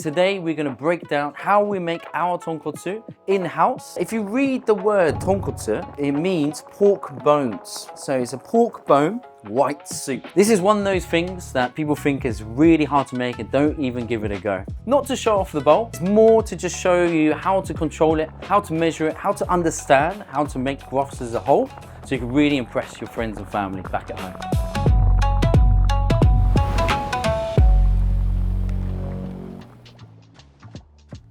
today we're going to break down how we make our tonkotsu in-house. If you read the word tonkotsu, it means pork bones. So it's a pork bone white soup. This is one of those things that people think is really hard to make and don't even give it a go. Not to show off the bowl, it's more to just show you how to control it, how to measure it, how to understand how to make broths as a whole, so you can really impress your friends and family back at home.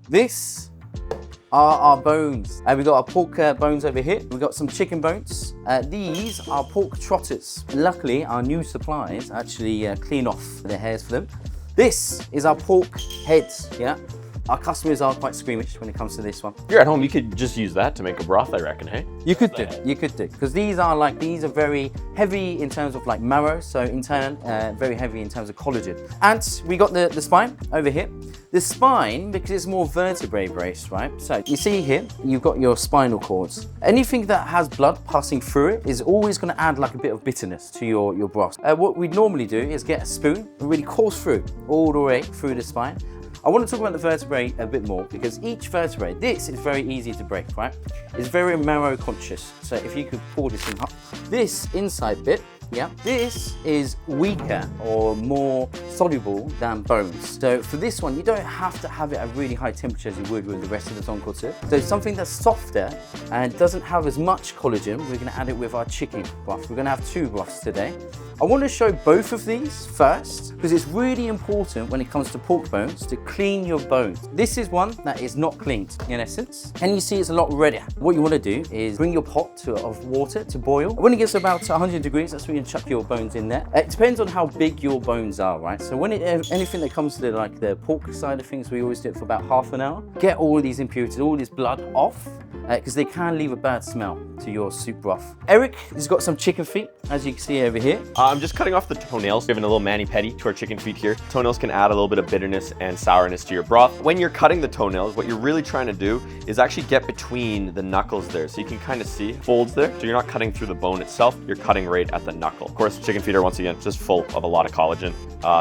This are our bones. We've got our pork bones over here. We've got some chicken bones. These are pork trotters. Luckily, our new suppliers actually clean off the hairs for them. This is our pork heads, yeah? Our customers are quite squeamish when it comes to this one. If you're at home, you could just use that to make a broth, I reckon, hey? You could do, because these are very heavy in terms of like marrow, so in turn, very heavy in terms of collagen. And we got the spine over here. The spine, because it's more vertebrae based, right? So you see here, you've got your spinal cords. Anything that has blood passing through it is always going to add like a bit of bitterness to your broth. What we normally do is get a spoon and really course through all the way through the spine. I want to talk about the vertebrae a bit more because each vertebrae, this is very easy to break, right? It's very marrow conscious. So if you could pour this in, this inside bit, yeah, this is weaker or more soluble than bones. So for this one, you don't have to have it at really high temperature as you would with the rest of the tonkotsu. So something that's softer and doesn't have as much collagen, we're going to add it with our chicken broth. We're going to have two broths today. I want to show both of these first because it's really important when it comes to pork bones to clean your bones. This is one that is not cleaned in essence, and you see it's a lot redder. What you want to do is bring your pot of water to boil. When it gets about 100 degrees, that's when you chuck your bones in there. It depends on how big your bones are, right? So when anything that comes to like the pork side of things, we always do it for about half an hour. Get all of these impurities, all this blood off, because they can leave a bad smell to your soup broth. Eric has got some chicken feet, as you can see over here. I'm just cutting off the toenails, giving a little mani-pedi to our chicken feet here. Toenails can add a little bit of bitterness and sourness to your broth. When you're cutting the toenails, what you're really trying to do is actually get between the knuckles there. So you can kind of see folds there. So you're not cutting through the bone itself, you're cutting right at the knuckle. Of course, chicken feet are once again just full of a lot of collagen,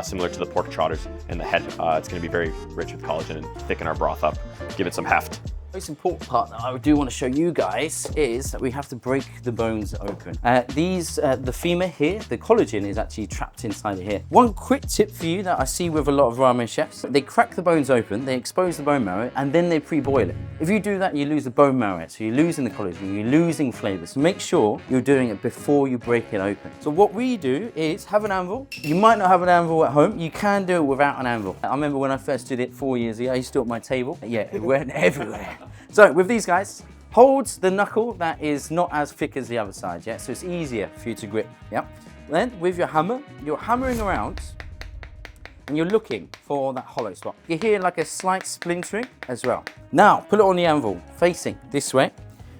similar to the pork trotters and the head. It's gonna be very rich with collagen and thicken our broth up, give it some heft. The most important part that I do want to show you guys is that we have to break the bones open. The femur here, the collagen is actually trapped inside of here. One quick tip for you that I see with a lot of ramen chefs, they crack the bones open, they expose the bone marrow, and then they pre-boil it. If you do that, you lose the bone marrow, so you're losing the collagen, you're losing flavors. So make sure you're doing it before you break it open. So what we do is have an anvil. You might not have an anvil at home, you can do it without an anvil. I remember when I first did it 4 years ago, I used to do it at my table. Yeah, it went everywhere. So with these guys, hold the knuckle that is not as thick as the other side, yeah? So it's easier for you to grip, yeah? Then with your hammer, you're hammering around and you're looking for that hollow spot. You hear like a slight splintering as well. Now, put it on the anvil, facing this way.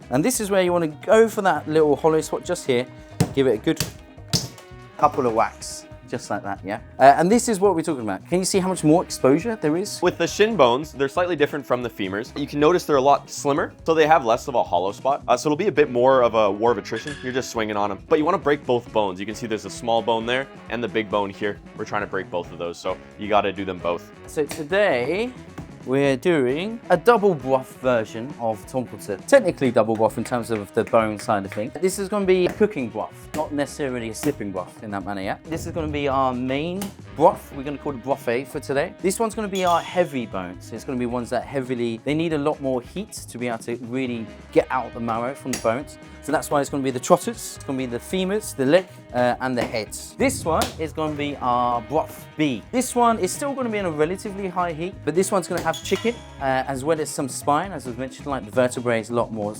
And this is where you want to go for that little hollow spot just here. Give it a good couple of whacks. Just like that, yeah? And this is what we're talking about. Can you see how much more exposure there is? With the shin bones, they're slightly different from the femurs. You can notice they're a lot slimmer, so they have less of a hollow spot. So it'll be a bit more of a war of attrition. You're just swinging on them. But you want to break both bones. You can see there's a small bone there and the big bone here. We're trying to break both of those, so you got to do them both. So today, we're doing a double broth version of tonkotsu. Technically double broth in terms of the bone side of things. This is going to be a cooking broth, not necessarily a sipping broth in that manner, yeah? This is going to be our main broth. We're going to call it broth A for today. This one's going to be our heavy bones. It's going to be ones that they need a lot more heat to be able to really get out the marrow from the bones. So that's why it's going to be the trotters, it's going to be the femurs, the leg, and the heads. This one is going to be our broth B. This one is still going to be in a relatively high heat, but this one's going to have chicken, as well as some spine. As I've mentioned, like the vertebrae is a lot more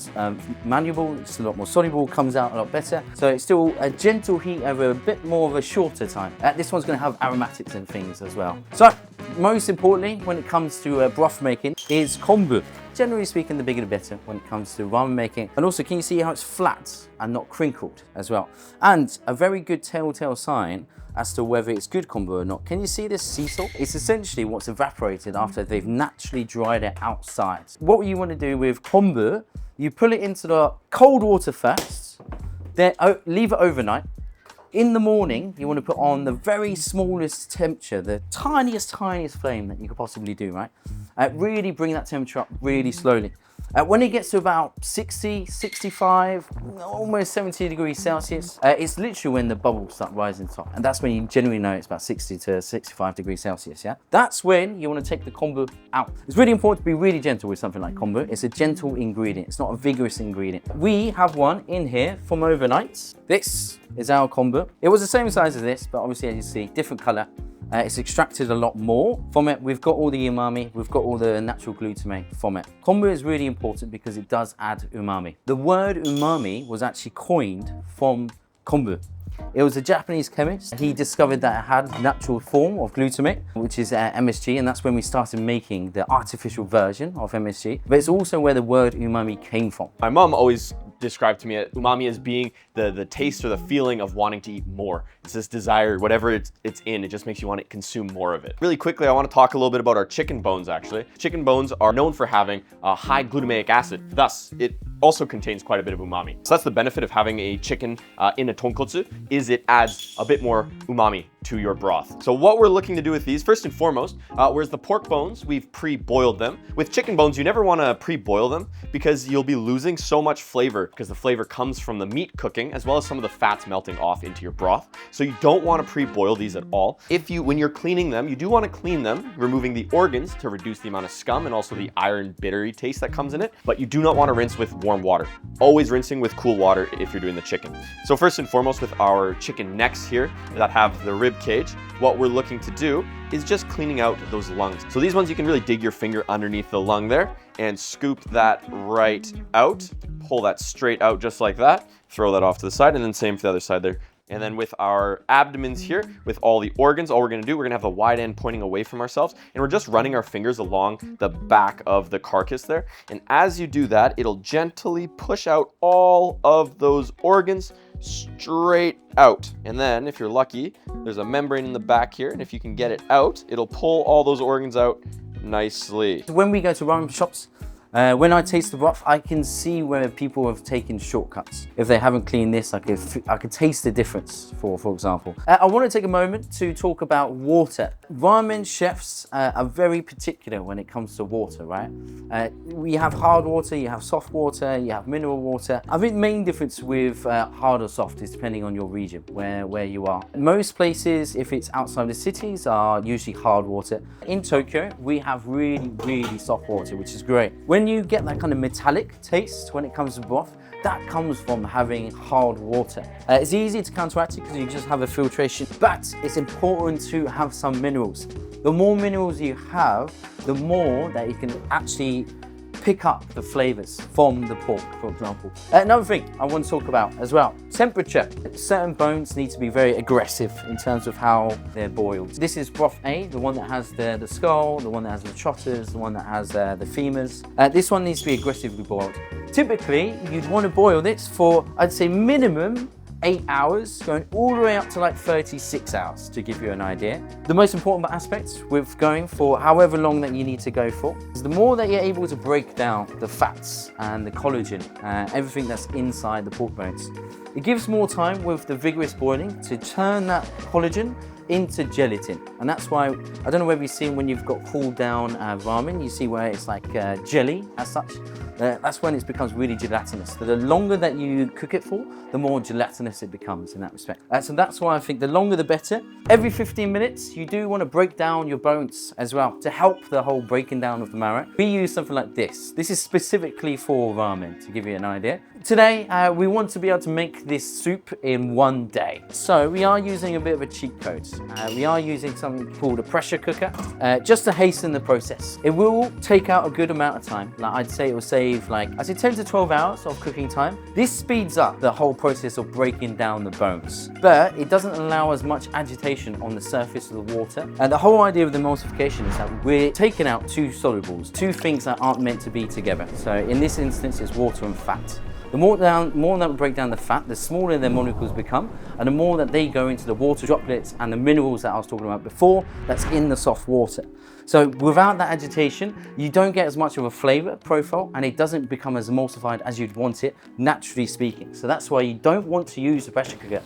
malleable, it's a lot more soluble, comes out a lot better. So it's still a gentle heat over a bit more of a shorter time. This one's going to have aromatics and things as well. So most importantly, when it comes to broth making, is kombu. Generally speaking, the bigger the better when it comes to ramen making. And also, can you see how it's flat and not crinkled as well? And a very good telltale sign as to whether it's good kombu or not. Can you see this sea salt? It's essentially what's evaporated after they've naturally dried it outside. What you want to do with kombu, you pull it into the cold water first, then leave it overnight. In the morning, you want to put on the very smallest temperature, the tiniest flame that you could possibly do, right? Really bring that temperature up really slowly. When it gets to about 60, 65, almost 70 degrees Celsius, it's literally when the bubbles start rising top. And that's when you generally know it's about 60 to 65 degrees Celsius, yeah? That's when you want to take the kombu out. It's really important to be really gentle with something like kombu. It's a gentle ingredient. It's not a vigorous ingredient. We have one in here from overnight. This is our kombu. It was the same size as this, but obviously, as you see, different color. It's extracted a lot more from it. We've got all the umami, we've got all the natural glutamate from it. Kombu is really important because it does add umami. The word umami was actually coined from kombu. It was a Japanese chemist. He discovered that it had a natural form of glutamate, which is MSG, and that's when we started making the artificial version of MSG. But it's also where the word umami came from. My mom always described to me umami as being the taste or the feeling of wanting to eat more. It's this desire, whatever it's in, it just makes you want to consume more of it. Really quickly, I want to talk a little bit about our chicken bones, actually. Chicken bones are known for having a high glutamic acid. Thus, it also contains quite a bit of umami. So that's the benefit of having a chicken in a tonkotsu, is it adds a bit more umami to your broth. So what we're looking to do with these, first and foremost, whereas the pork bones, we've pre-boiled them. With chicken bones, you never want to pre-boil them because you'll be losing so much flavor because the flavor comes from the meat cooking as well as some of the fats melting off into your broth. So you don't want to pre-boil these at all. When you're cleaning them, you do want to clean them, removing the organs to reduce the amount of scum and also the iron bittery taste that comes in it. But you do not want to rinse with warm water. Always rinsing with cool water if you're doing the chicken. So first and foremost, with our chicken necks here that have the rib cage, what we're looking to do is just cleaning out those lungs. So these ones, you can really dig your finger underneath the lung there and scoop that right out, pull that straight out just like that, throw that off to the side, and then same for the other side there. And then with our abdomens here, with all the organs, all we're gonna do, we're gonna have the wide end pointing away from ourselves, and we're just running our fingers along the back of the carcass there. And as you do that, it'll gently push out all of those organs straight out. And then if you're lucky, there's a membrane in the back here, and if you can get it out, it'll pull all those organs out nicely. When we go to ramen shops, when I taste the broth, I can see where people have taken shortcuts. If they haven't cleaned this, I could taste the difference, for example. I want to take a moment to talk about water. Ramen chefs are very particular when it comes to water, right? We have hard water, you have soft water, you have mineral water. I think the main difference with hard or soft is depending on your region, where you are. Most places, if it's outside the cities, are usually hard water. In Tokyo, we have really, really soft water, which is great. When you get that kind of metallic taste when it comes to broth, that comes from having hard water. It's easy to counteract it because you just have a filtration, but it's important to have some minerals. The more minerals you have, the more that you can actually pick up the flavors from the pork, for example. Another thing I want to talk about as well, temperature. Certain bones need to be very aggressive in terms of how they're boiled. This is broth A, the one that has the skull, the one that has the trotters, the one that has the femurs. This one needs to be aggressively boiled. Typically, you'd want to boil this for, I'd say, minimum 8 hours, going all the way up to like 36 hours to give you an idea. The most important aspect with going for however long that you need to go for is the more that you're able to break down the fats and the collagen, everything that's inside the pork bones. It gives more time with the vigorous boiling to turn that collagen into gelatin. And that's why, I don't know whether you've seen when you've got cooled down ramen, you see where it's like jelly as such. That's when it becomes really gelatinous. So the longer that you cook it for, the more gelatinous it becomes in that respect. So that's why I think the longer the better. Every 15 minutes, you do want to break down your bones as well to help the whole breaking down of the marrow. We use something like this. This is specifically for ramen, to give you an idea. Today, we want to be able to make this soup in one day. So we are using a bit of a cheat code. We are using something called a pressure cooker, just to hasten the process. It will take out a good amount of time. Like I'd say it will save 10 to 12 hours of cooking time. This speeds up the whole process of breaking down the bones, but it doesn't allow as much agitation on the surface of the water. And the whole idea of the emulsification is that we're taking out two solubles, two things that aren't meant to be together. So in this instance, it's water and fat. The more that we break down the fat, the smaller their molecules become, and the more that they go into the water droplets and the minerals that I was talking about before, that's in the soft water. So without that agitation, you don't get as much of a flavor profile, and it doesn't become as emulsified as you'd want it, naturally speaking. So that's why you don't want to use a pressure cooker.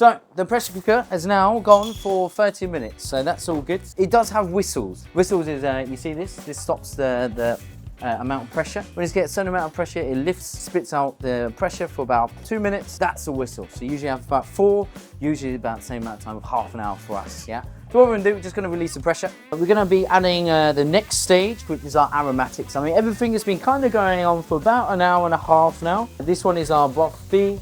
So the pressure cooker has now gone for 30 minutes, so that's all good. It does have whistles. Whistles is, you see this? This stops the amount of pressure. When it gets a certain amount of pressure, it lifts, spits out the pressure for about 2 minutes. That's a whistle. So you usually have about 4, usually about the same amount of time of half an hour for us, yeah? So what we're gonna do, we're just gonna release the pressure. We're gonna be adding the next stage, which is our aromatics. I mean, everything has been kind of going on for about an hour and a half now. This one is our broth B,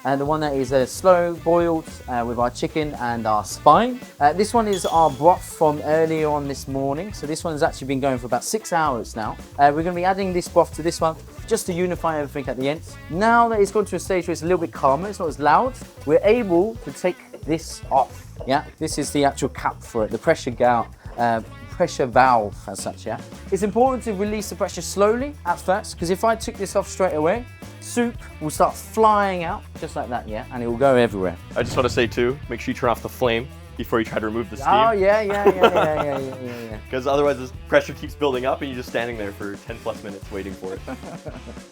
and the one that is slow boiled with our chicken and our spine. This one is our broth from earlier on this morning. So this one has actually been going for about 6 hours now. We're going to be adding this broth to this one just to unify everything at the end. Now that it's gone to a stage where it's a little bit calmer, it's not as loud, we're able to take this off. Yeah, this is the actual cap for it, the pressure valve as such, yeah. It's important to release the pressure slowly at first, because if I took this off straight away, soup will start flying out just like that, yeah, and it will go everywhere. I just want to say too, make sure you turn off the flame before you try to remove the steam. Oh yeah. Because otherwise this pressure keeps building up and you're just standing there for 10 plus minutes waiting for it.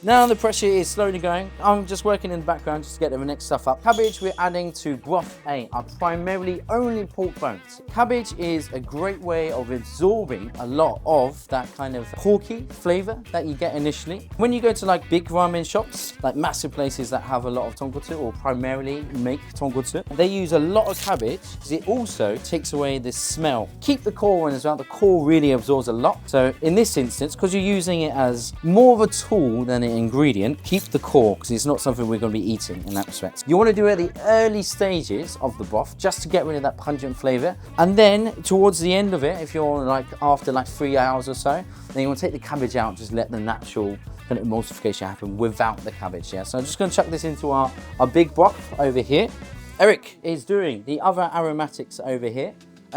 Now the pressure is slowly going. I'm just working in the background just to get the next stuff up. Cabbage we're adding to broth A are primarily only pork bones. Cabbage is a great way of absorbing a lot of that kind of porky flavor that you get initially. When you go to like big ramen shops, like massive places that have a lot of tonkotsu or primarily make tonkotsu, they use a lot of cabbage because it also takes away the smell. Keep the core one as well. The core really absorbs a lot. So in this instance, because you're using it as more of a tool than an ingredient, keep the core because it's not something we're going to be eating in that respect. You want to do it at the early stages of the broth just to get rid of that pungent flavor. And then towards the end of it, if you're like after like 3 hours or so, then you want to take the cabbage out, just let the natural kind of emulsification happen without the cabbage. Yeah. So I'm just going to chuck this into our big broth over here. Eric is doing the other aromatics over here.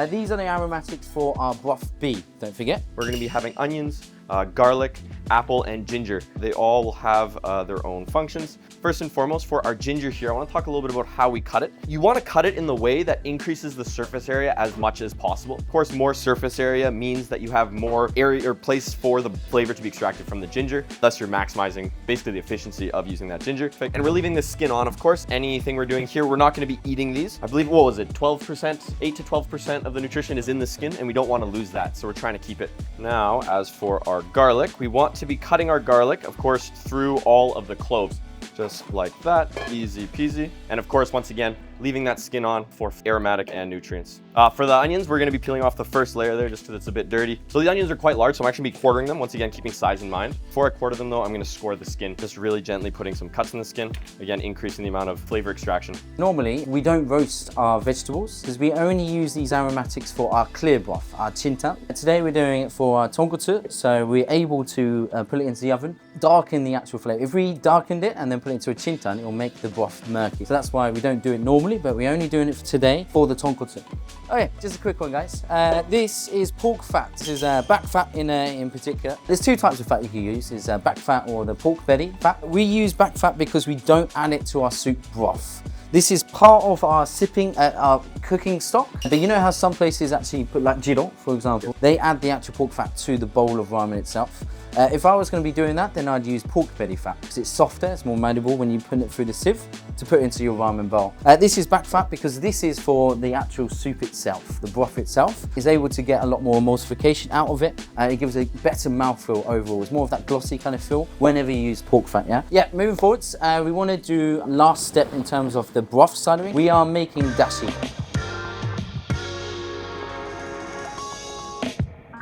These are the aromatics for our broth B, don't forget. We're going to be having onions, garlic, apple, and ginger. They all will have their own functions. First and foremost, for our ginger here, I want to talk a little bit about how we cut it. You want to cut it in the way that increases the surface area as much as possible. Of course, more surface area means that you have more area or place for the flavor to be extracted from the ginger. Thus, you're maximizing basically the efficiency of using that ginger. And we're leaving the skin on, of course. Anything we're doing here, we're not going to be eating these. I believe, what was it, 12%, 8 to 12% of the nutrition is in the skin, and we don't want to lose that. So we're trying to keep it. Now, as for our garlic, we want to be cutting our garlic, of course, through all of the cloves. Just like that, easy peasy. And of course, once again, leaving that skin on for aromatic and nutrients. For the onions, we're gonna be peeling off the first layer there just because it's a bit dirty. So the onions are quite large, so I'm actually gonna be quartering them, once again, keeping size in mind. Before I quarter them though, I'm gonna score the skin, just really gently putting some cuts in the skin, again, increasing the amount of flavor extraction. Normally, we don't roast our vegetables because we only use these aromatics for our clear broth, our chintan. Today we're doing it for our tonkotsu, so we're able to put it into the oven, darken the actual flavor. If we darkened it and then put it into a chintan, it will make the broth murky. So that's why we don't do it normally, but we're only doing it for today for the tonkotsu. Okay, just a quick one, guys. This is pork fat. This is back fat in particular. There's 2 types of fat you can use. Is back fat or the pork belly fat. We use back fat because we don't add it to our soup broth. This is part of our our cooking stock. But you know how some places actually put like jiro, for example, they add the actual pork fat to the bowl of ramen itself. If I was going to be doing that, then I'd use pork belly fat because it's softer, it's more malleable when you put it through the sieve to put into your ramen bowl. This is back fat because this is for the actual soup itself. The broth itself is able to get a lot more emulsification out of it. It gives a better mouthfeel overall. It's more of that glossy kind of feel whenever you use pork fat, yeah? Yeah, moving forwards, we want to do last step in terms of the broth side of it. We are making dashi.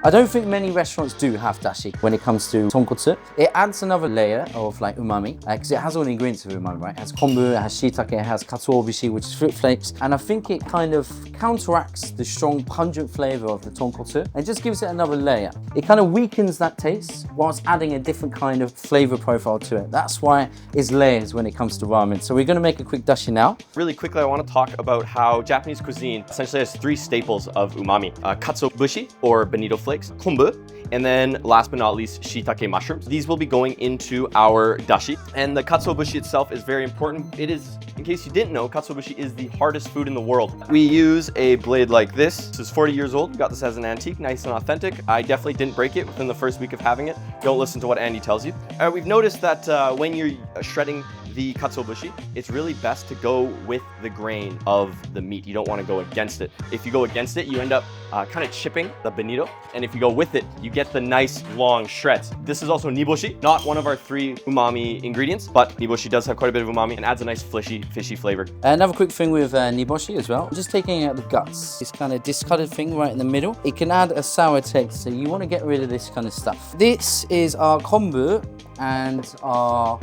I don't think many restaurants do have dashi when it comes to tonkotsu. It adds another layer of like umami because it has all the ingredients of umami, right? It has kombu, it has shiitake, it has katsuobushi, which is fruit flakes, and I think it kind of counteracts the strong pungent flavor of the tonkotsu and just gives it another layer. It kind of weakens that taste whilst adding a different kind of flavor profile to it. That's why it's layers when it comes to ramen. So we're going to make a quick dashi now. Really quickly, I want to talk about how Japanese cuisine essentially has 3 staples of umami: katsuobushi or bonito flakes, kombu, and then last but not least, shiitake mushrooms. These will be going into our dashi. And the katsuobushi itself is very important. It is, in case you didn't know, katsuobushi is the hardest food in the world. We use a blade like this. This is 40 years old. We got this as an antique, nice and authentic. I definitely didn't break it within the first week of having it. Don't listen to what Andy tells you. We've noticed that when you're shredding the katsuobushi, it's really best to go with the grain of the meat. You don't want to go against it. If you go against it, you end up kind of chipping the bonito. And if you go with it, you get the nice long shreds. This is also niboshi, not one of our 3 umami ingredients, but niboshi does have quite a bit of umami and adds a nice fishy flavor. Another quick thing with niboshi as well, just taking out the guts, this kind of discolored thing right in the middle. It can add a sour taste, so you want to get rid of this kind of stuff. This is our kombu and our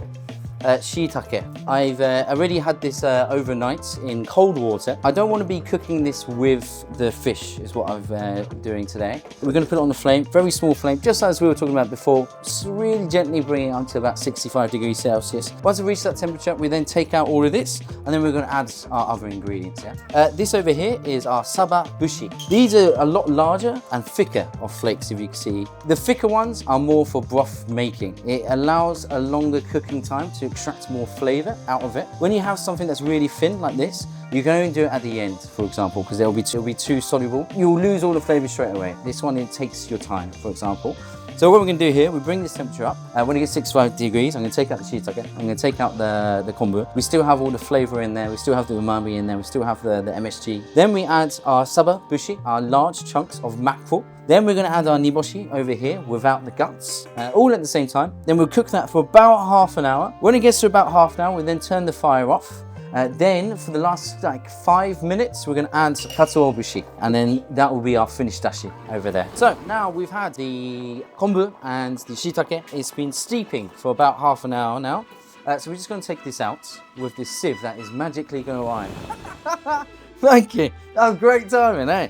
shiitake. I've already had this overnight in cold water. I don't want to be cooking this with the fish is what I'm doing today. We're going to put it on the flame, very small flame, just as we were talking about before. Just really gently bring it up to about 65 degrees Celsius. Once it reaches that temperature, we then take out all of this and then we're going to add our other ingredients. Yeah? This over here is our saba bushi. These are a lot larger and thicker of flakes, if you can see. The thicker ones are more for broth making. It allows a longer cooking time to extract more flavor out of it. When you have something that's really thin like this, you can only do it at the end, for example, because it'll be too soluble. You'll lose all the flavor straight away. This one, it takes your time, for example. So what we're going to do here, we bring this temperature up. When it gets 65 degrees, I'm going to take out the shiitake. I'm going to take out the kombu. We still have all the flavor in there. We still have the umami in there. We still have the MSG. Then we add our saba bushi, our large chunks of mackerel. Then we're going to add our niboshi over here without the guts, all at the same time. Then we'll cook that for about half an hour. When it gets to about half an hour, we then turn the fire off. Then for the last like 5 minutes, we're going to add katsuobushi, and then that will be our finished dashi over there. So now we've had the kombu and the shiitake. It's been steeping for about half an hour now. So we're just going to take this out with this sieve that is magically going to iron. Thank you. That was great timing, eh?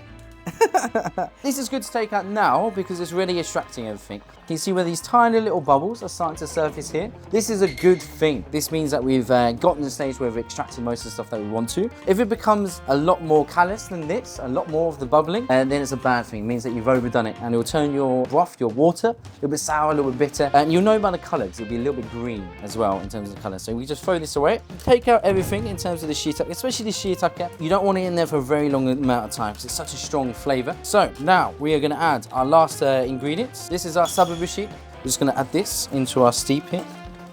This is good to take out now because it's really extracting everything. Can you see where these tiny little bubbles are starting to surface here? This is a good thing. This means that we've gotten to the stage where we've extracted most of the stuff that we want to. If it becomes a lot more callous than this, a lot more of the bubbling, then it's a bad thing. It means that you've overdone it and it will turn your broth, your water, a little bit sour, a little bit bitter. And you'll know by the colour because it'll be a little bit green as well in terms of the colour. So we just throw this away. Take out everything in terms of the shiitake, especially the shiitake. You don't want it in there for a very long amount of time because it's such a strong flavour. So now we are going to add our last ingredients. This is our sababushi. We're just going to add this into our steep here.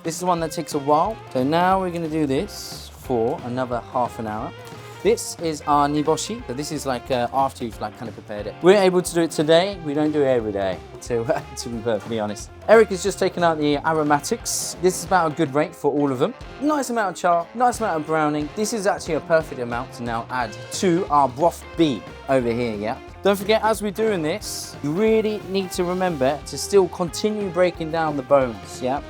This is the one that takes a while. So now we're going to do this for another half an hour. This is our niboshi. So this is like after you've like kind of prepared it. We're able to do it today. We don't do it every day, to be perfectly honest. Eric has just taken out the aromatics. This is about a good rate for all of them. Nice amount of char, nice amount of browning. This is actually a perfect amount to now add to our broth B over here, yeah? Don't forget, as we're doing this, you really need to remember to still continue breaking down the bones, yeah?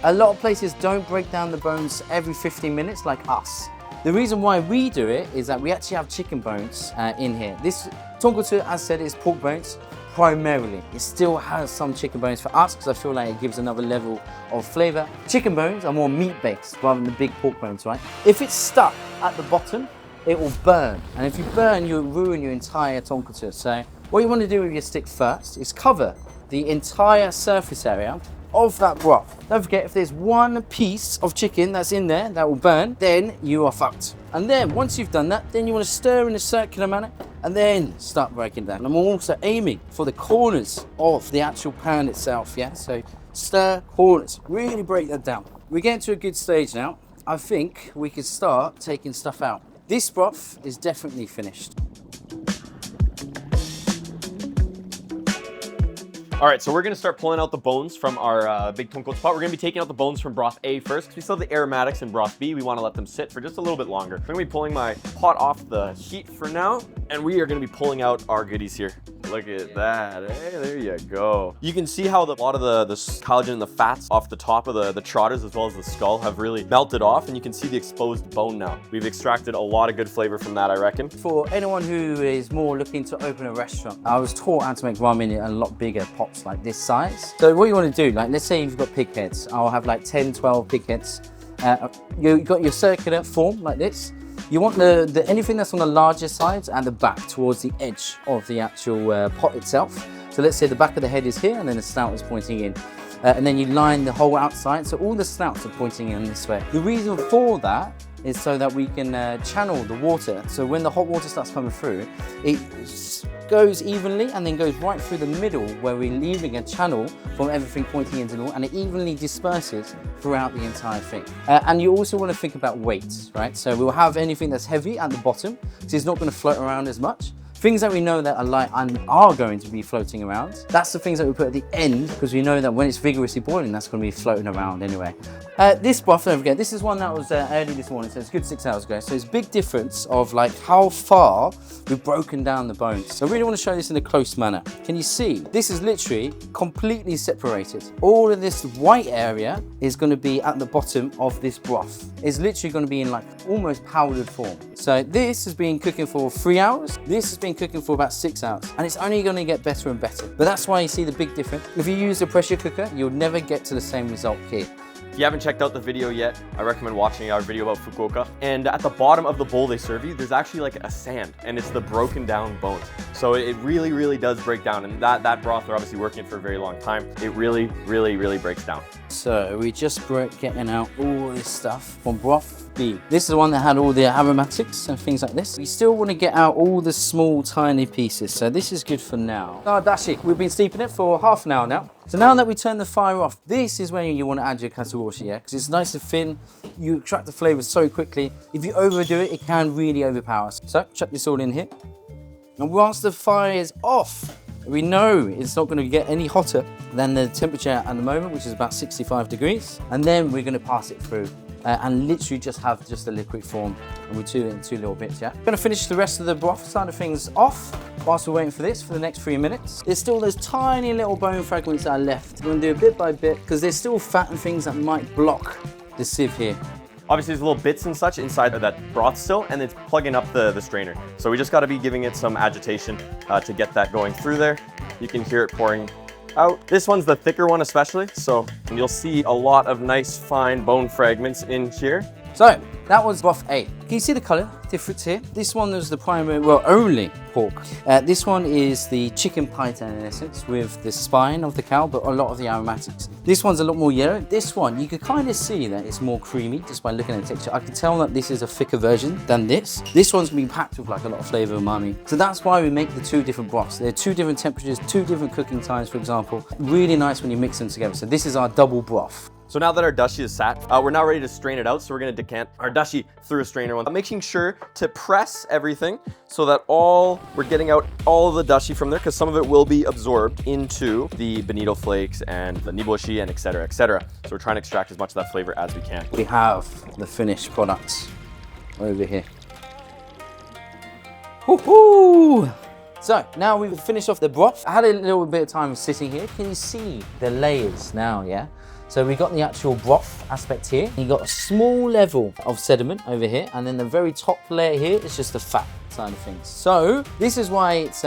A lot of places don't break down the bones every 15 minutes like us. The reason why we do it is that we actually have chicken bones in here. This tonkotsu, as said, is pork bones primarily. It still has some chicken bones for us because I feel like it gives another level of flavor. Chicken bones are more meat-based rather than the big pork bones, right? If it's stuck at the bottom, it will burn. And if you burn, you'll ruin your entire tonkotsu. So what you want to do with your stick first is cover the entire surface area of that broth. Don't forget, if there's one piece of chicken that's in there that will burn, then you are fucked. And then once you've done that, then you want to stir in a circular manner and then start breaking down. And I'm also aiming for the corners of the actual pan itself, yeah? So stir corners, really break that down. We're getting to a good stage now. I think we can start taking stuff out. This broth is definitely finished. All right, so we're gonna start pulling out the bones from our big tonkotsu pot. We're gonna be taking out the bones from broth A first, because we still have the aromatics in broth B. We wanna let them sit for just a little bit longer. I'm gonna be pulling my pot off the heat for now, and we are gonna be pulling out our goodies here. Look at that, hey, there you go. You can see how a lot of the collagen and the fats off the top of the trotters as well as the skull have really melted off, and you can see the exposed bone now. We've extracted a lot of good flavor from that, I reckon. For anyone who is more looking to open a restaurant, I was taught how to make ramen in a lot bigger pots like this size. So what you want to do, like let's say you've got pig heads. I'll have like 10, 12 pig heads. You've got your circular form like this. You want anything that's on the larger sides at the back towards the edge of the actual pot itself. So let's say the back of the head is here and then the snout is pointing in. And then you line the whole outside, so all the snouts are pointing in this way. The reason for that is so that we can channel the water. So when the hot water starts coming through, it goes evenly and then goes right through the middle where we're leaving a channel from everything pointing into the wall, and it evenly disperses throughout the entire thing. And you also want to think about weights, right? So we'll have anything that's heavy at the bottom, so it's not going to float around as much. Things that we know that are light and are going to be floating around, that's the things that we put at the end, because we know that when it's vigorously boiling, that's going to be floating around anyway. This broth, don't forget, this is one that was early this morning, so it's a good 6 hours ago. So it's a big difference of like how far we've broken down the bones. So I really want to show this in a close manner. Can you see? This is literally completely separated. All of this white area is going to be at the bottom of this broth. It's literally going to be in like almost powdered form. So this has been cooking for 3 hours. This has been cooking for about 6 hours, and it's only going to get better and better. But that's why you see the big difference. If you use a pressure cooker, you'll never get to the same result here. If you haven't checked out the video yet, I recommend watching our video about Fukuoka. And at the bottom of the bowl they serve you, there's actually like a sand, and it's the broken down bones. So it really, really does break down. And that broth, they're obviously working for a very long time. It really, really, really breaks down. So we just getting out all this stuff from broth B. This is the one that had all the aromatics and things like this. We still want to get out all the small, tiny pieces. So this is good for now. Our dashi, we've been steeping it for half an hour now. So now that we turn the fire off, this is when you want to add your katsuoshi, yeah? Because it's nice and thin. You extract the flavors so quickly. If you overdo it, it can really overpower us. So chuck this all in here. And whilst the fire is off, we know it's not going to get any hotter than the temperature at the moment, which is about 65 degrees. And then we're going to pass it through and literally just have just a liquid form. And we do it in 2 little bits, yeah? I'm going to finish the rest of the broth side of things off whilst we're waiting for this for the next 3 minutes. There's still those tiny little bone fragments that are left. We're going to do it bit by bit because there's still fat and things that might block the sieve here. Obviously, there's little bits and such inside of that broth still, and it's plugging up the strainer. So we just got to be giving it some agitation to get that going through there. You can hear it pouring out. This one's the thicker one especially, so you'll see a lot of nice fine bone fragments in here. So that was broth A. Can you see the color difference here? This one was the primary, well, only pork. This one is the chicken paitan in essence with the spine of the cow, but a lot of the aromatics. This one's a lot more yellow. This one, you can kind of see that it's more creamy just by looking at the texture. I can tell that this is a thicker version than this. This one's been packed with like a lot of flavor umami. So that's why we make the 2 different broths. They're 2 different temperatures, 2 different cooking times, for example. Really nice when you mix them together. So this is our double broth. So now that our dashi is sat, we're now ready to strain it out. So we're gonna decant our dashi through a strainer, making sure to press everything so that we're getting out all of the dashi from there, because some of it will be absorbed into the bonito flakes and the niboshi and et cetera, et cetera. So we're trying to extract as much of that flavor as we can. We have the finished products over here. Woohoo! So now we've finished off the broth. I had a little bit of time sitting here. Can you see the layers now, yeah? So we got the actual broth aspect here. You got a small level of sediment over here, and then the very top layer here is just the fat side of things. So this is why it's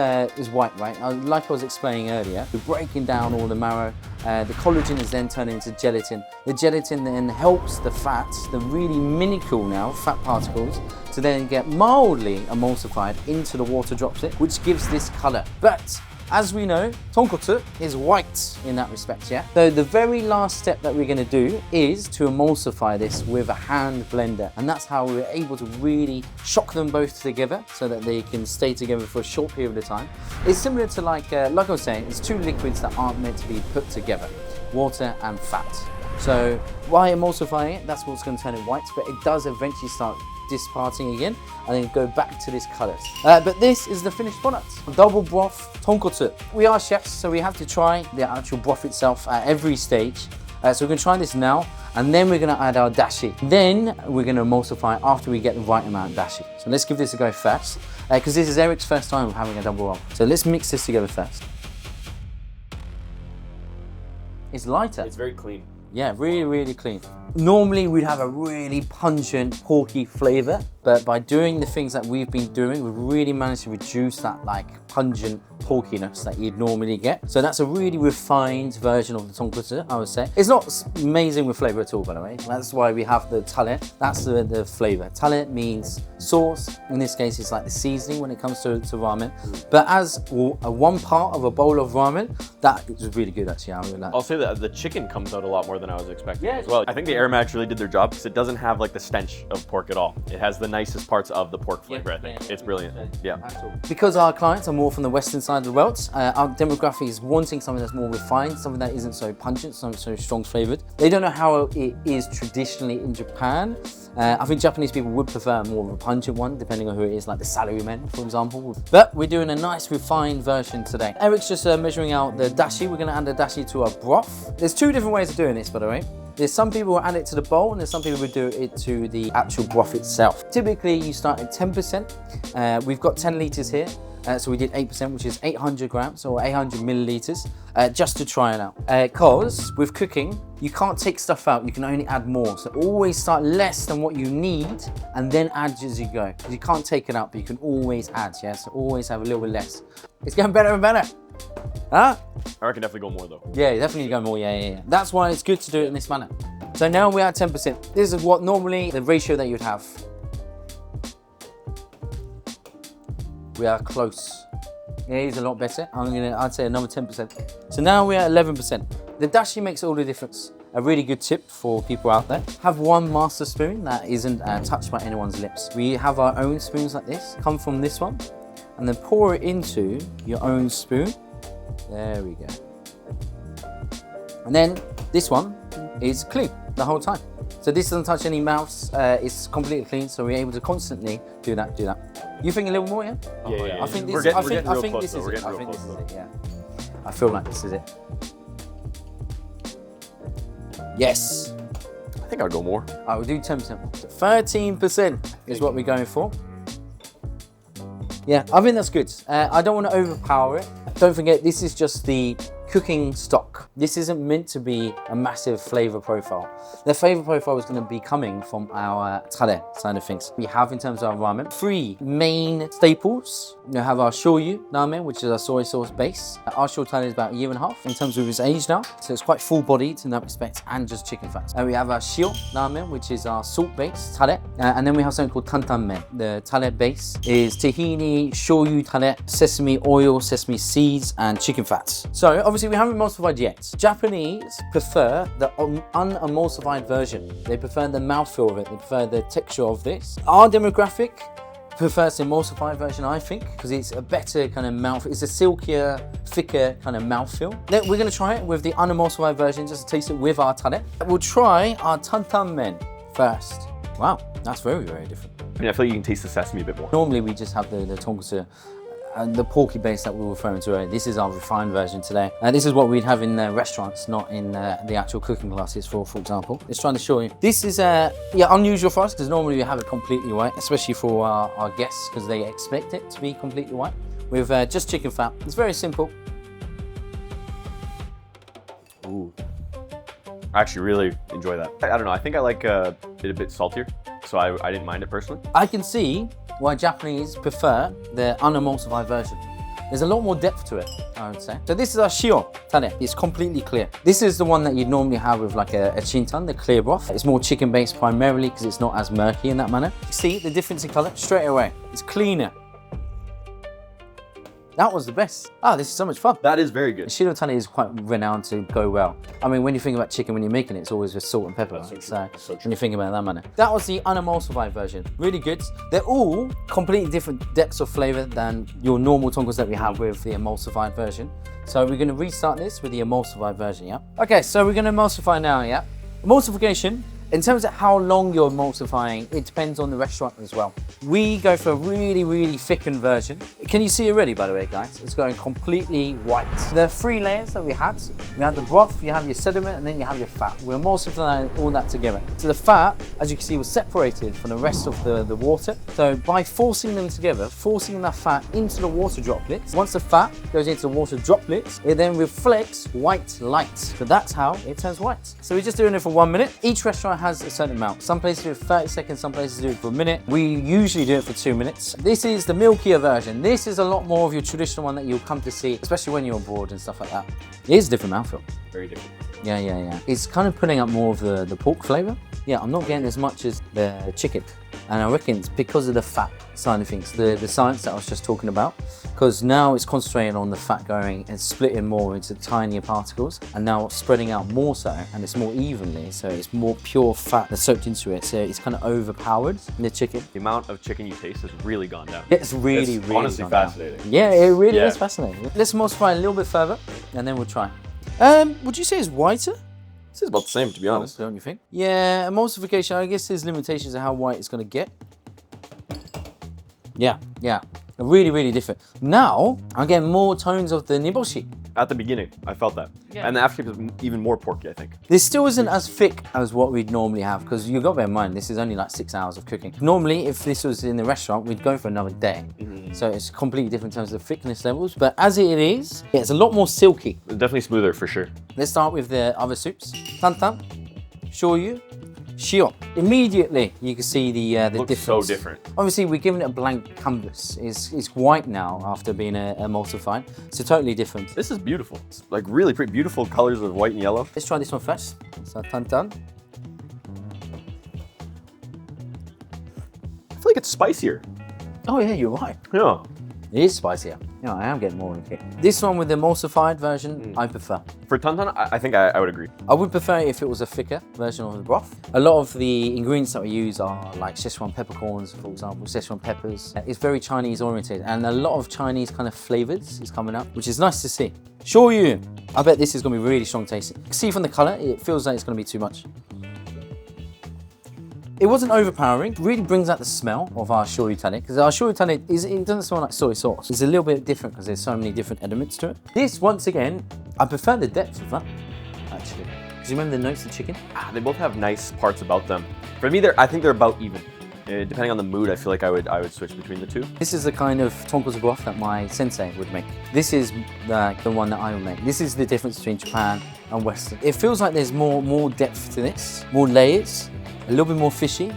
white, right? Like I was explaining earlier, we're breaking down all the marrow. The collagen is then turned into gelatin. The gelatin then helps the fats, the really minuscule now fat particles, to then get mildly emulsified into the water droplet, which gives this color. But as we know, tonkotsu is white in that respect, yeah? So the very last step that we're gonna do is to emulsify this with a hand blender. And that's how we're able to really shock them both together so that they can stay together for a short period of time. It's similar to like I was saying, it's 2 liquids that aren't meant to be put together, water and fat. So by emulsifying it, that's what's gonna turn it white, but it does eventually start disparting again and then go back to this color. But this is the finished product. Double broth tonkotsu. We are chefs, so we have to try the actual broth itself at every stage. So we're gonna try this now, and then we're gonna add our dashi. Then we're gonna emulsify after we get the right amount of dashi. So let's give this a go first, because this is Eric's first time of having a double broth. So let's mix this together first. It's lighter. It's very clean. Yeah, really, really clean. Normally we'd have a really pungent, porky flavor, but by doing the things that we've been doing, we've really managed to reduce that like pungent porkiness that you'd normally get. So that's a really refined version of the tonkotsu, I would say. It's not amazing with flavor at all, by the way. That's why we have the tare. That's the flavor. Tare means sauce. In this case, it's like the seasoning when it comes to ramen. But as one part of a bowl of ramen, that is really good actually. I really like. I'll say that the chicken comes out a lot more than I was expecting as well. I think the aromatics really did their job because it doesn't have like the stench of pork at all. It has the nicest parts of the pork flavor, I think. It's brilliant. Yeah. Because our clients are more more from the Western side of the world. Our demographic is wanting something that's more refined, something that isn't so pungent, something so strong flavored. They don't know how it is traditionally in Japan. I think Japanese people would prefer more of a pungent one, depending on who it is, like the salarymen, for example. But we're doing a nice refined version today. Eric's just measuring out the dashi. We're going to add the dashi to our broth. There's two different ways of doing this, by the way. There's some people who add it to the bowl, and there's some people who do it to the actual broth itself. Typically, you start at 10%. We've got 10 litres here. So we did 8%, which is 800 grams or 800 milliliters, just to try it out. Because with cooking, you can't take stuff out, you can only add more. So always start less than what you need and then add as you go. You can't take it out, but you can always add, yeah? So always have a little bit less. It's getting better and better. Huh? I reckon definitely go more though. Yeah, definitely go more, yeah. That's why it's good to do it in this manner. So now we're at 10%. This is what normally the ratio that you'd have. We are close. Yeah, he's a lot better. I'd say another 10%. So now we're at 11%. The dashi makes all the difference. A really good tip for people out there. Have one master spoon that isn't touched by anyone's lips. We have our own spoons like this. Come from this one and then pour it into your own spoon. There we go. And then this one is clean the whole time. So this doesn't touch any mouths. It's completely clean, so we're able to constantly do that. You think a little more, yeah? Yeah. I think this. We're getting real close, though. I think this is it. Yeah. I feel like this is it. Yes. I think I'd go more. I will do 10%. 13% is what we're going for. Yeah, I think that's good. I don't want to overpower it. Don't forget, this is just the cooking stock. This isn't meant to be a massive flavor profile. The flavor profile is going to be coming from our tare side of things. We have, in terms of our ramen, 3 main staples. We have our Shoyu Ramen, which is our soy sauce base. Our Shoyu Tare is about 1.5 years in terms of its age now. So it's quite full-bodied in that respect, and just chicken fat. And we have our Shio Ramen, which is our salt base tare. And then we have something called Tantanmen. The tare base is Tahini, Shoyu Tare, Sesame Oil, Sesame Seeds, and chicken fat. So obviously we haven't emulsified yet. Japanese prefer the unemulsified version. They prefer the mouthfeel of it. They prefer the texture of this. Our demographic prefers the emulsified version, I think, because it's a better kind of mouth. It's a silkier, thicker kind of mouthfeel. Then we're going to try it with the unemulsified version, just to taste it with our tare. We'll try our tantanmen first. Wow, that's very, very different. I mean, I feel like you can taste the sesame a bit more. Normally we just have the tonkotsu and the porky base that we were referring to earlier. This is our refined version today. This is what we'd have in restaurants, not in the actual cooking classes, for example. Just trying to show you. This is unusual for us, because normally we have it completely white, especially for our guests, because they expect it to be completely white, with just chicken fat. It's very simple. Ooh. I actually really enjoy that. I don't know, I think I like it a bit saltier, so I didn't mind it personally. I can see why Japanese prefer the unemulsified version. There's a lot more depth to it, I would say. So this is our Shio Tare. It's completely clear. This is the one that you'd normally have with like a chintan, the clear broth. It's more chicken based primarily because it's not as murky in that manner. See the difference in color straight away. It's cleaner. That was the best. This is so much fun. That is very good. Shoyu Tare is quite renowned to go well. I mean, when you think about chicken, when you're making it, it's always with salt and pepper. That's right? so true. When you think about it that manner. That was the unemulsified version. Really good. They're all completely different depths of flavor than your normal tonkotsu that we have with the emulsified version. So we're going to restart this with the emulsified version, yeah? Okay, so we're going to emulsify now, yeah? Emulsification, in terms of how long you're emulsifying, it depends on the restaurant as well. We go for a really, really thickened version. Can you see already, by the way, guys? It's going completely white. There are 3 layers that we had the broth, you have your sediment, and then you have your fat. We're emulsifying all that together. So the fat, as you can see, was separated from the rest of the water. So by forcing them together, forcing that fat into the water droplets, once the fat goes into the water droplets, it then reflects white light. So that's how it turns white. So we're just doing it for 1 minute. Each restaurant has a certain amount. Some places do it for 30 seconds, some places do it for a minute. We usually do it for 2 minutes. This is the milkier version. This is a lot more of your traditional one that you'll come to see, especially when you're abroad and stuff like that. It is a different mouthfeel. Very different. Yeah. It's kind of putting up more of the pork flavor. Yeah, I'm not getting as much as the chicken. And I reckon it's because of the fat side of things, the science that I was just talking about. Because now it's concentrating on the fat going and splitting more into tinier particles, and now it's spreading out more so, and it's more evenly, so it's more pure fat that's soaked into it, so it's kind of overpowered in the chicken. The amount of chicken you taste has really gone down. It's really honestly gone fascinating. Down. Yeah, it really is fascinating. Let's emulsify a little bit further, and then we'll try. Would you say it's whiter? This is about the same, to be honest. Don't you think? Yeah, emulsification, I guess there's limitations of how white it's going to get. Yeah. Really, really different. Now, I'm getting more tones of the niboshi. At the beginning, I felt that. Yeah. And the aftertaste was even more porky, I think. This still isn't as thick as what we'd normally have, because you've got to bear in mind, this is only like 6 hours of cooking. Normally, if this was in the restaurant, we'd go for another day. So it's completely different in terms of thickness levels, but as it is, it's a lot more silky. Definitely smoother, for sure. Let's start with the other soups. Tantan, shoyu, shio. Immediately, you can see the Looks difference. so different. Obviously, we're giving it a blank canvas. It's white now after being emulsified. So totally different. This is beautiful. It's like really pretty beautiful colors of white and yellow. Let's try this one first. So tantan. I feel like it's spicier. Oh yeah, you're right. Yeah. It is spicier. Yeah, I am getting more of it. This one with the emulsified version, I prefer. For tantan, I think I would agree. I would prefer it if it was a thicker version of the broth. A lot of the ingredients that we use are like Szechuan peppercorns, for example, Szechuan peppers. It's very Chinese oriented, and a lot of Chinese kind of flavors is coming up, which is nice to see. Shoyu. I bet this is going to be really strong tasting. See from the color, it feels like it's going to be too much. It wasn't overpowering. It really brings out the smell of our shoyu tare, because our shoyu tare it doesn't smell like soy sauce. It's a little bit different because there's so many different elements to it. This, once again, I prefer the depth of that, actually. Because you remember the notes of chicken? They both have nice parts about them. For me, I think they're about even. Depending on the mood, I feel like I would switch between the two. This is the kind of tonkotsu broth that my sensei would make. This is the one that I would make. This is the difference between Japan and Western. It feels like there's more depth to this, more layers, a little bit more fishy,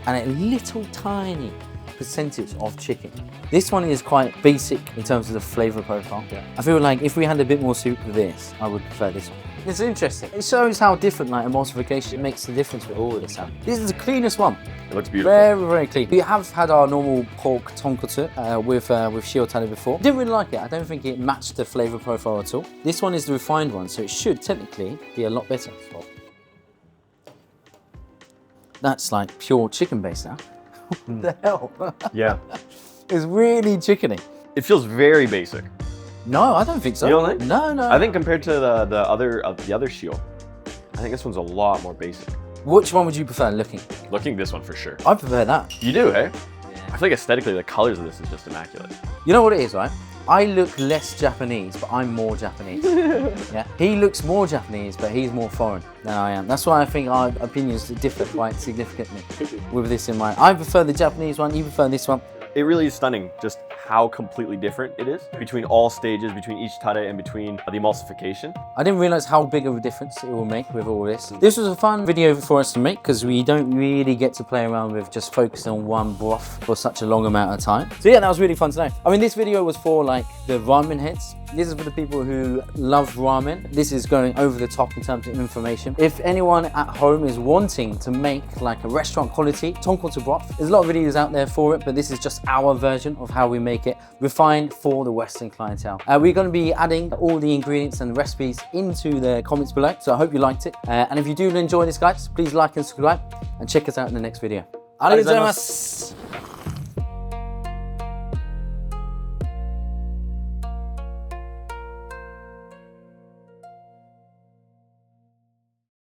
and a little tiny percentage of chicken. This one is quite basic in terms of the flavor profile. Yeah. I feel like if we had a bit more soup with this, I would prefer this one. It's interesting. It shows how different like emulsification makes the difference with all of this. This is the cleanest one. It looks beautiful. Very, very clean. We have had our normal pork tonkotsu with Shoyu Tare before. Didn't really like it. I don't think it matched the flavor profile at all. This one is the refined one, so it should technically be a lot better. That's like pure chicken base now. What the hell? Yeah. It's really chickeny. It feels very basic. No, I don't think so. You don't think? No. I think compared to the other shio, I think this one's a lot more basic. Which one would you prefer looking? Looking this one for sure. I prefer that. You do, eh? Yeah. I feel like aesthetically the colors of this is just immaculate. You know what it is, right? I look less Japanese, but I'm more Japanese. Yeah. He looks more Japanese, but he's more foreign than I am. That's why I think our opinions differ quite significantly with this in mind. I prefer the Japanese one, you prefer this one. It really is stunning just how completely different it is between all stages, between each tare and between the emulsification. I didn't realize how big of a difference it will make with all this. This was a fun video for us to make because we don't really get to play around with just focusing on one broth for such a long amount of time. So yeah, that was really fun today. I mean, this video was for like the ramen heads. This is for the people who love ramen. This is going over the top in terms of information. If anyone at home is wanting to make like a restaurant quality tonkotsu broth, there's a lot of videos out there for it, but this is just our version of how we make it, refined for the Western clientele. We're going to be adding all the ingredients and recipes into the comments below, so I hope you liked it. And if you do enjoy this, guys, please like and subscribe, and check us out in the next video. Arigatou gozaimasu.